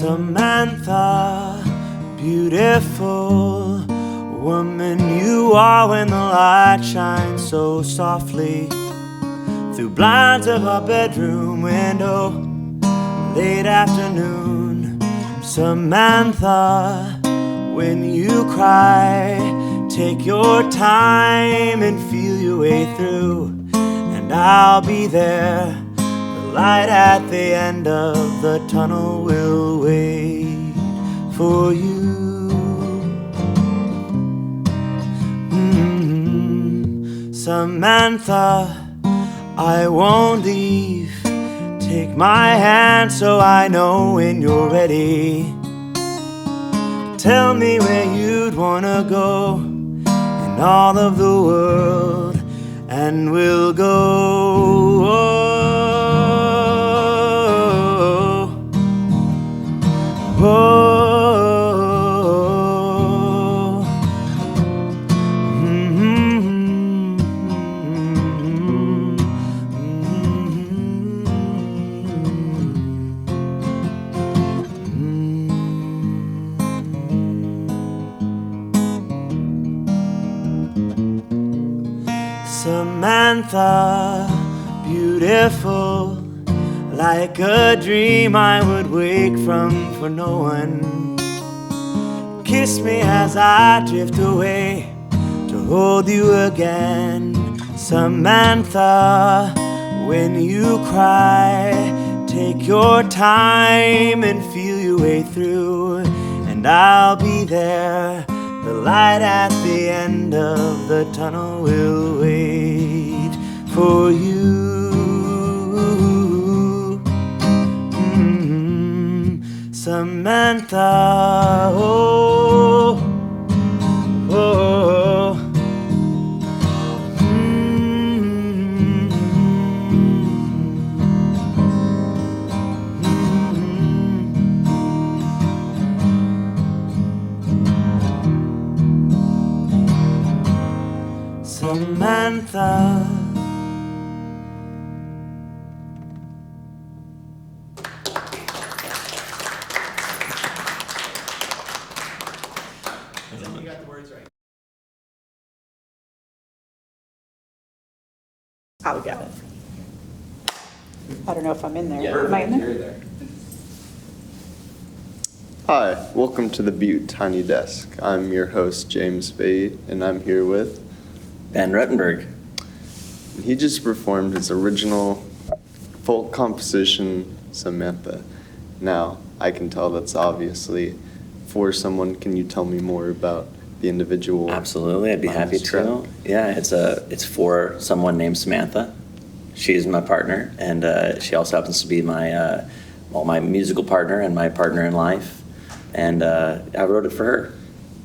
Samantha, beautiful woman you are when the light shines so softly through blinds of our bedroom window, late afternoon. Samantha, when you cry, take your time and feel your way through, and I'll be there. The light at the end of the tunnel will wait for you. Samantha, I won't leave. Take my hand so I know when you're ready. Tell me where you'd wanna go in all of the world, and we'll go. Samantha, beautiful, like a dream I would wake from for no one. Kiss me as I drift away to hold you again. Samantha, when you cry, take your time and feel your way through, and I'll be there. The light at the end of the tunnel will wait for you. Samantha, oh, oh, Samantha. You got the words right. I got it. I don't know if I'm in there. Yeah, Am I in there? you're there. Hi, welcome to the Butte Tiny Desk. I'm your host, James Spade, and I'm here with Ben Ruttenberg. He just performed his original folk composition, Samantha. Now, I can tell that's obviously for someone. Can you tell me more about the individual? Absolutely, I'd be on happy this track? to. Yeah, it's for someone named Samantha. She's my partner, and she also happens to be my my musical partner and my partner in life. And I wrote it for her.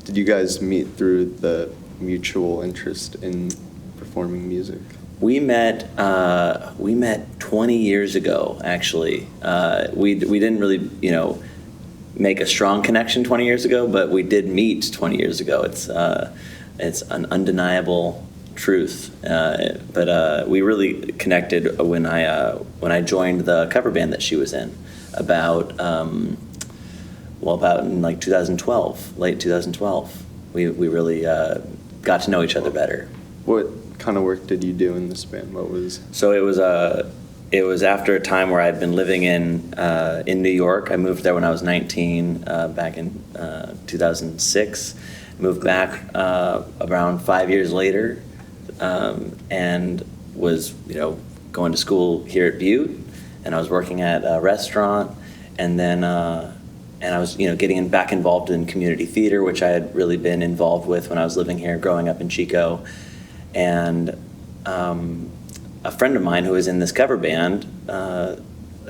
Did you guys meet through the mutual interest in performing music? We met 20 years ago. Actually, we didn't really make a strong connection 20 years ago, but we did meet 20 years ago. It's an undeniable truth. But we really connected when I joined the cover band that she was in about in like 2012, late 2012. We really got to know each other better. What kind of work did you do in this band? What was? So it was after a time where I'd been living in New York. I moved there when I was 19, back in 2006. Moved back around 5 years later, and was going to school here at Butte, and I was working at a restaurant, and then I was getting back involved in community theater, which I had really been involved with when I was living here, growing up in Chico, and a friend of mine who was in this cover band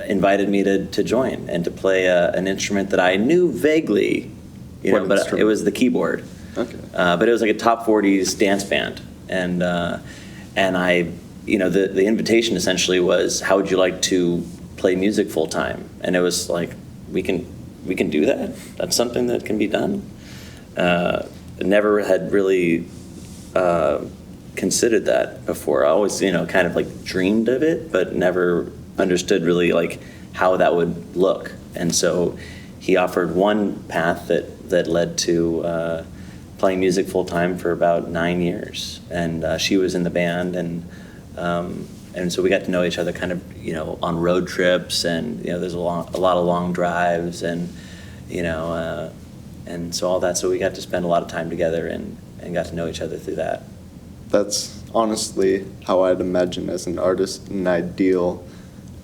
invited me to join and to play an instrument that I knew vaguely, What but instrument? it was the keyboard. Okay. But it was like a top 40s dance band, and I, the invitation essentially was, how would you like to play music full time? And it was like, we can do that. That's something that can be done. Never had really considered that before. I always, kind of like dreamed of it, but never understood really like how that would look. And so he offered one path that led to playing music full time for about 9 years, and she was in the band, and so we got to know each other kind of, on road trips, and there's a lot of long drives, and and so all that. So we got to spend a lot of time together and got to know each other through that. That's honestly how I'd imagine as an artist an ideal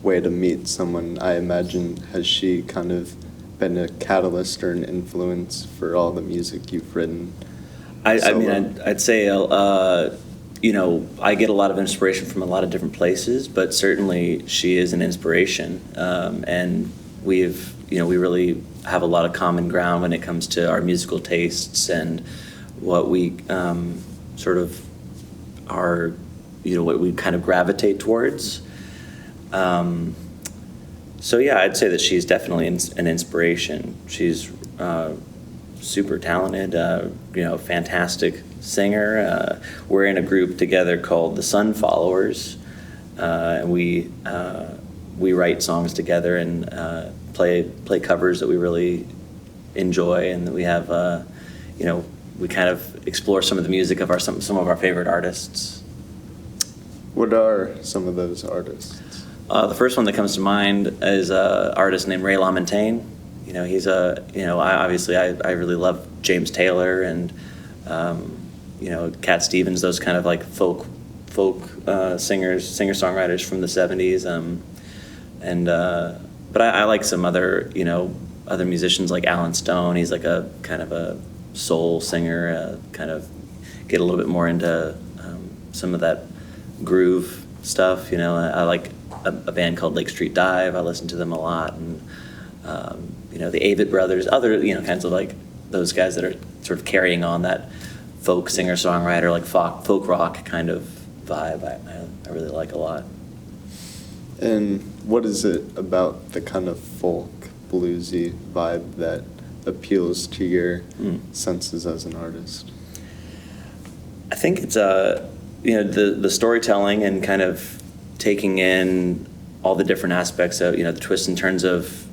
way to meet someone. I imagine, has she kind of been a catalyst or an influence for all the music you've written? I mean, I'd say, I get a lot of inspiration from a lot of different places, but certainly she is an inspiration, and we really have a lot of common ground when it comes to our musical tastes and what we sort of are, what we kind of gravitate towards. So yeah, I'd say that she's definitely an inspiration. She's super talented, fantastic singer. We're in a group together called the Sun Followers, and we write songs together and play covers that we really enjoy, and we have we kind of explore some of the music of some of our favorite artists. What are some of those artists? The first one that comes to mind is an artist named Ray LaMontagne. He's I really love James Taylor and Cat Stevens, those kind of like folk singer-songwriters from the 70s. But I like some other musicians like Alan Stone. He's like a kind of a soul singer, kind of get a little bit more into some of that groove stuff. I like a band called Lake Street Dive. I listen to them a lot, and the Avett Brothers, other kinds of like those guys that are sort of carrying on that folk singer-songwriter, like folk rock kind of vibe. I really like a lot. And what is it about the kind of folk bluesy vibe that appeals to your senses as an artist? I think it's the storytelling and kind of taking in all the different aspects of the twists and turns of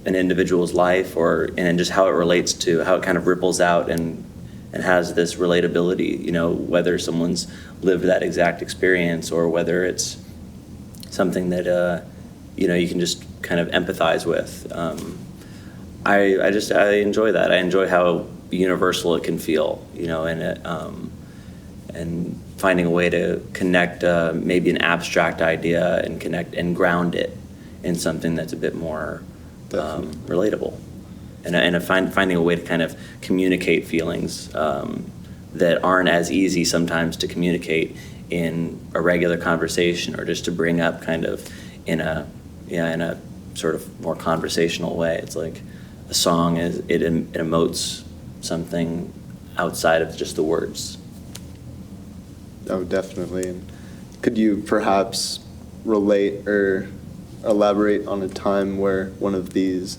an individual's life, and just how it relates to how it kind of ripples out and has this relatability. Whether someone's lived that exact experience or whether it's something that you can just kind of empathize with. I enjoy that. I enjoy how universal it can feel, and finding a way to connect maybe an abstract idea and connect and ground it in something that's a bit more relatable, and finding a way to kind of communicate feelings that aren't as easy sometimes to communicate in a regular conversation, or just to bring up kind of in a sort of more conversational way. It's like a song it emotes something outside of just the words. Oh, definitely. And could you perhaps relate or elaborate on a time where one of these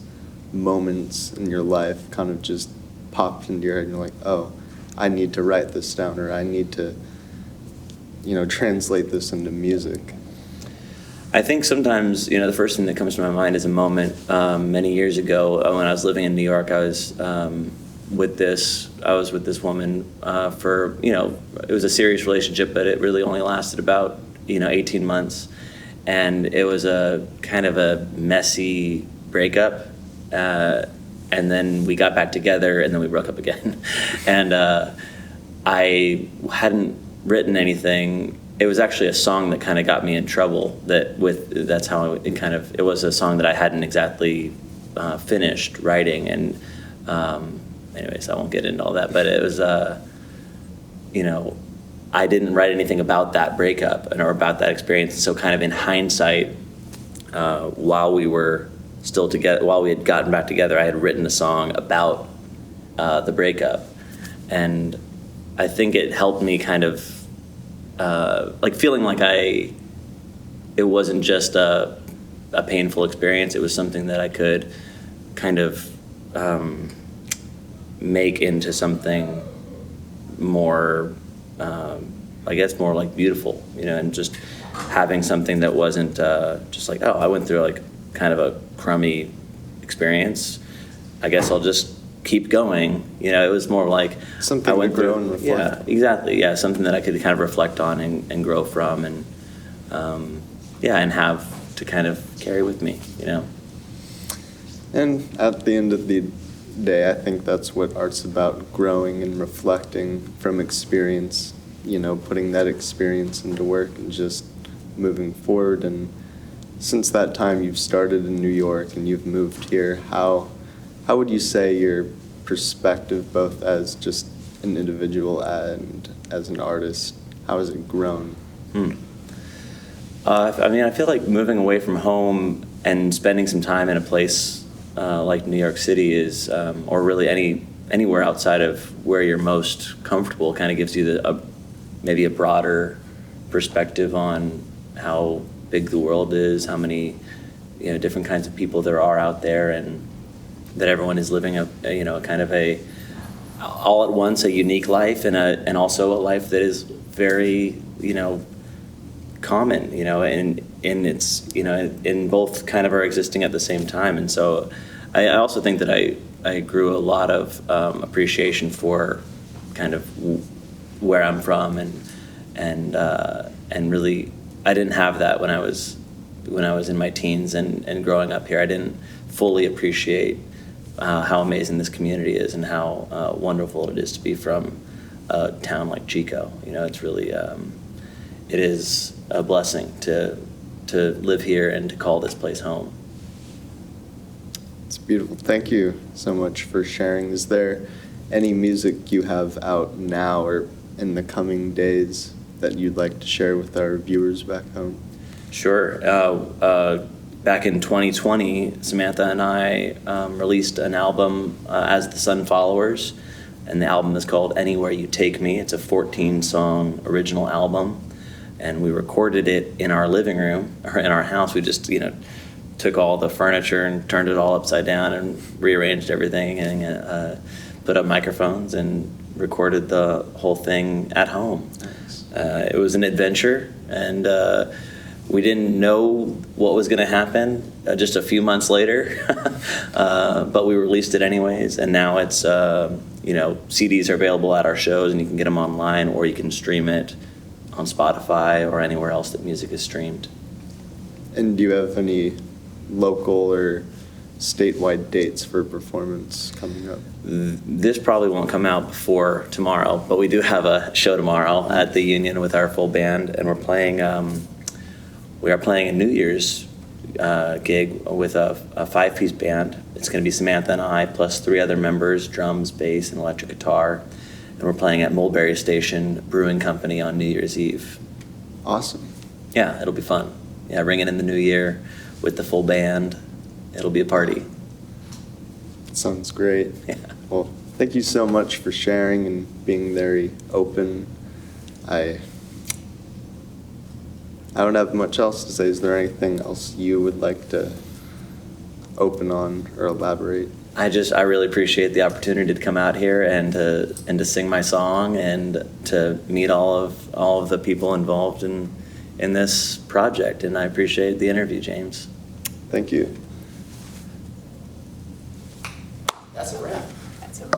moments in your life kind of just popped into your head and you're like, oh, I need to write this down, or I need to, translate this into music? I think sometimes, the first thing that comes to my mind is a moment many years ago when I was living in New York. I was with this woman for, it was a serious relationship, but it really only lasted about, 18 months. And it was a kind of a messy breakup. And then we got back together, and then we broke up again. And I hadn't written anything. It was actually a song that kind of got me in trouble. That's how it was a song that I hadn't exactly finished writing. And anyways, I won't get into all that. But it was, I didn't write anything about that breakup or about that experience. So kind of in hindsight, while we were still together, while we had gotten back together, I had written a song about the breakup, and I think it helped me kind of like feeling like it wasn't just a painful experience. It was something that I could kind of make into something more, I guess, more like beautiful, and just having something that wasn't just like, oh, I went through like kind of a crummy experience, I guess I'll just keep going. It was more like Something I went to grow through, and reflect. Yeah, exactly. Yeah, something that I could kind of reflect on and grow from, and and have to kind of carry with me. And at the end of the day, I think that's what art's about, growing and reflecting from experience, putting that experience into work and just moving forward. And since that time you've started in New York and you've moved here, how would you say your perspective, both as just an individual and as an artist, how has it grown? I feel like moving away from home and spending some time in a place like New York City is, or really anywhere outside of where you're most comfortable, kind of gives you maybe a broader perspective on how big the world is, how many different kinds of people there are out there, and that everyone is living a kind of a all at once a unique life and also a life that is very common, and it's in both kind of are existing at the same time. And so I also think that I grew a lot of appreciation for kind of where I'm from, and really I didn't have that when I was in my teens and growing up here. I didn't fully appreciate how amazing this community is and how wonderful it is to be from a town like Chico. It's really it is a blessing to live here and to call this place home. It's beautiful. Thank you so much for sharing. Is there any music you have out now or in the coming days that you'd like to share with our viewers back home? Sure. Back in 2020, Samantha and I released an album as the Sun Followers, and the album is called Anywhere You Take Me. It's a 14-song original album, and we recorded it in our living room, or in our house. We just, took all the furniture and turned it all upside down and rearranged everything and put up microphones and recorded the whole thing at home. Nice. It was an adventure, and we didn't know what was going to happen just a few months later, but we released it anyways, and now it's, CDs are available at our shows, and you can get them online, or you can stream it on Spotify or anywhere else that music is streamed. And do you have any local or statewide dates for performance coming up? This probably won't come out before tomorrow, but we do have a show tomorrow at the Union with our full band, and we are playing a New Year's gig with a 5-piece band. It's going to be Samantha and I plus 3 other members, drums, bass, and electric guitar, and we're playing at Mulberry Station Brewing Company on New Year's Eve. Awesome. Yeah, it'll be fun. Yeah, ringing in the new year with the full band. It'll be a party. Sounds great. Yeah. Well, thank you so much for sharing and being very open. I don't have much else to say. Is there anything else you would like to open on or elaborate? I really appreciate the opportunity to come out here and to sing my song and to meet all of the people involved in this project. And I appreciate the interview, James. Thank you.